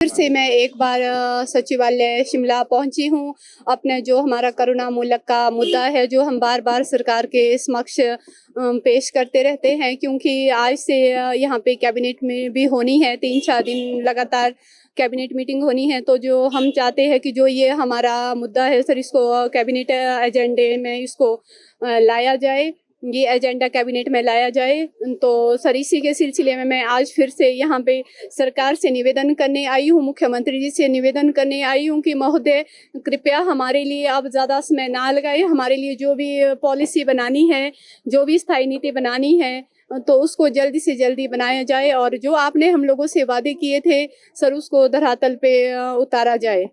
फिर से मैं एक बार सचिवालय शिमला पहुंची हूं। अपने जो हमारा करुणामूलक का मुद्दा है, जो हम बार बार सरकार के समक्ष पेश करते रहते हैं, क्योंकि आज से यहाँ पे कैबिनेट में भी होनी है, 3-4 दिन लगातार कैबिनेट मीटिंग होनी है। तो जो हम चाहते हैं कि जो ये हमारा मुद्दा है सर, इसको कैबिनेट एजेंडे में इसको लाया जाए, ये एजेंडा कैबिनेट में लाया जाए। तो सर, इसी के सिलसिले में मैं आज फिर से यहाँ पे सरकार से निवेदन करने आई हूँ, मुख्यमंत्री जी से निवेदन करने आई हूँ कि महोदय कृपया हमारे लिए अब ज़्यादा समय ना लगाए। हमारे लिए जो भी पॉलिसी बनानी है, जो भी स्थायी नीति बनानी है, तो उसको जल्दी से जल्दी बनाया जाए और जो आपने हम लोगों से वादे किए थे सर, उसको धरातल पे उतारा जाए।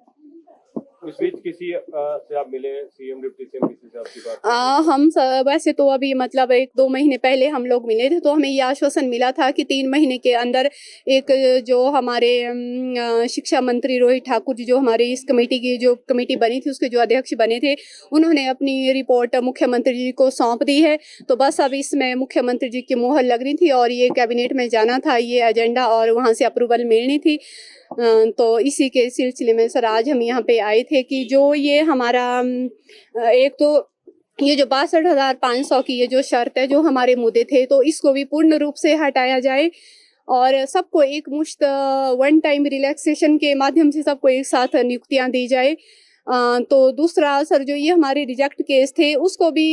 इस बीच किसी से आप मिले, सीएम, डिप्टी सीएम, किसी से आपकी बात? हम वैसे तो अभी मतलब 1-2 महीने पहले हम लोग मिले थे, तो हमें ये आश्वासन मिला था कि 3 महीने के अंदर एक जो हमारे शिक्षा मंत्री रोहित ठाकुर जी, जो हमारे इस कमेटी की जो कमेटी बनी थी उसके जो अध्यक्ष बने थे, उन्होंने अपनी रिपोर्ट मुख्यमंत्री जी को सौंप दी है। तो बस अब इसमें मुख्यमंत्री जी की मुहर लगनी थी और ये कैबिनेट में जाना था ये एजेंडा, और वहाँ से अप्रूवल मिलनी थी। तो इसी के सिलसिले में सर आज हम यहाँ पे आए थे कि जो ये हमारा एक तो ये जो 62,500 की ये जो शर्त है, जो हमारे मुद्दे थे, तो इसको भी पूर्ण रूप से हटाया जाए और सबको एक मुश्त वन टाइम रिलैक्सेशन के माध्यम से सबको एक साथ नियुक्तियां दी जाए। तो दूसरा सर, जो ये हमारे रिजेक्ट केस थे उसको भी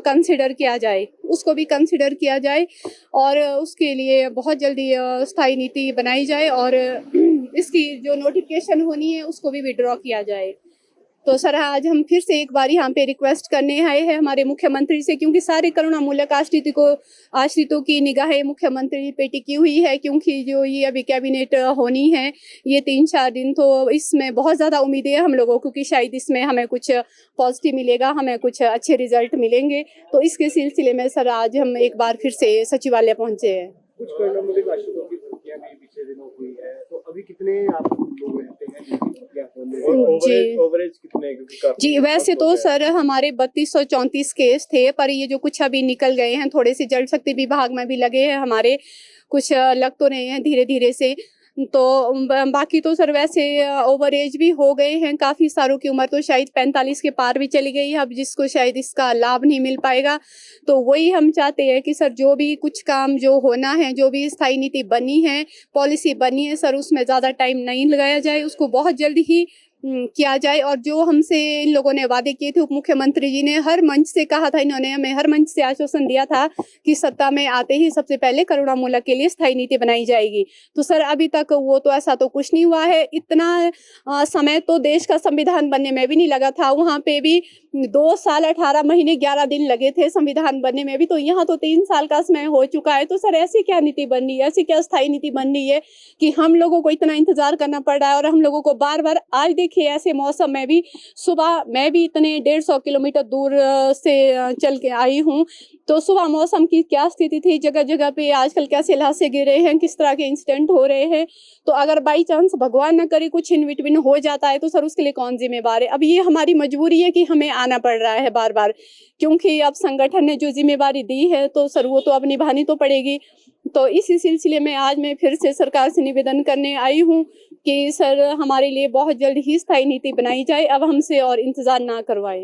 कंसिडर किया जाए, उसको भी कंसिडर किया जाए और उसके लिए बहुत जल्दी स्थायी नीति बनाई जाए और इसकी जो नोटिफिकेशन होनी है उसको भी विड्रॉ किया जाए। तो सर आज हम फिर से एक बार यहाँ पे रिक्वेस्ट करने आए हैं हमारे मुख्यमंत्री से, क्योंकि सारे करुणामूलक आश्रितों की निगाहें मुख्यमंत्री पे टिकी हुई है, क्योंकि जो ये अभी कैबिनेट होनी है ये 3-4 दिन, तो इसमें बहुत ज़्यादा उम्मीदें हैं हम लोगों को कि शायद इसमें हमें कुछ पॉजिटिव मिलेगा, हमें कुछ अच्छे रिजल्ट मिलेंगे। तो इसके सिलसिले में सर आज हम एक बार फिर से सचिवालय पहुँचे हैं। कुछ करुणामूलक आश्रितों की भर्तियां भी पिछले दिनों हुई है, तो अभी कितने आप लोग रहते हैं जी ओवरेज कितने? जी, वैसे तो सर हमारे 3234 केस थे, पर ये जो कुछ अभी निकल गए हैं, थोड़े से जल शक्ति विभाग में भी लगे हैं हमारे, कुछ लग तो रहे हैं धीरे धीरे से। तो बाकी तो सर वैसे ओवर एज भी हो गए हैं, काफ़ी सारों की उम्र तो शायद 45 के पार भी चली गई है, अब जिसको शायद इसका लाभ नहीं मिल पाएगा। तो वही हम चाहते हैं कि सर जो भी कुछ काम जो होना है, जो भी स्थायी नीति बनी है, पॉलिसी बनी है सर, उसमें ज़्यादा टाइम नहीं लगाया जाए, उसको बहुत जल्दी ही किया जाए। और जो हमसे इन लोगों ने वादे किए थे, उप मुख्यमंत्री जी ने हर मंच से कहा था, इन्होंने हमें हर मंच से आश्वासन दिया था कि सत्ता में आते ही सबसे पहले करुणामूलक के लिए स्थायी नीति बनाई जाएगी। तो सर अभी तक वो तो ऐसा तो कुछ नहीं हुआ है। इतना समय तो देश का संविधान बनने में भी नहीं लगा था, वहाँ पे भी 2 साल 18 महीने 11 दिन लगे थे संविधान बनने में भी, तो यहाँ तो 3 साल का समय हो चुका है। तो सर ऐसी क्या नीति बन रही है, ऐसी क्या स्थायी नीति बन रही है कि हम लोगों को इतना इंतजार करना पड़ रहा है और हम लोगों को बार बार, आज देखिए ऐसे मौसम में भी, सुबह मैं भी इतने 150 किलोमीटर दूर से चल के आई हूँ, तो सुबह मौसम की क्या स्थिति थी, जगह जगह पे आजकल कैसे हादसे गिर रहे हैं, किस तरह के इंसिडेंट हो रहे हैं। तो अगर बाई चांस भगवान न करे कुछ इन बिटवीन हो जाता है, तो सर उसके लिए कौन जिम्मेवार है? अब ये हमारी मजबूरी है कि हमें आना पड़ रहा है बार बार, क्योंकि अब संगठन ने जो जिम्मेवारी दी है तो सर वो तो अब निभानी तो पड़ेगी। तो इसी सिलसिले में आज मैं फिर से सरकार से निवेदन करने आई हूँ कि सर हमारे लिए बहुत जल्द ही स्थायी नीति बनाई जाए, अब हमसे और इंतजार ना करवाएं।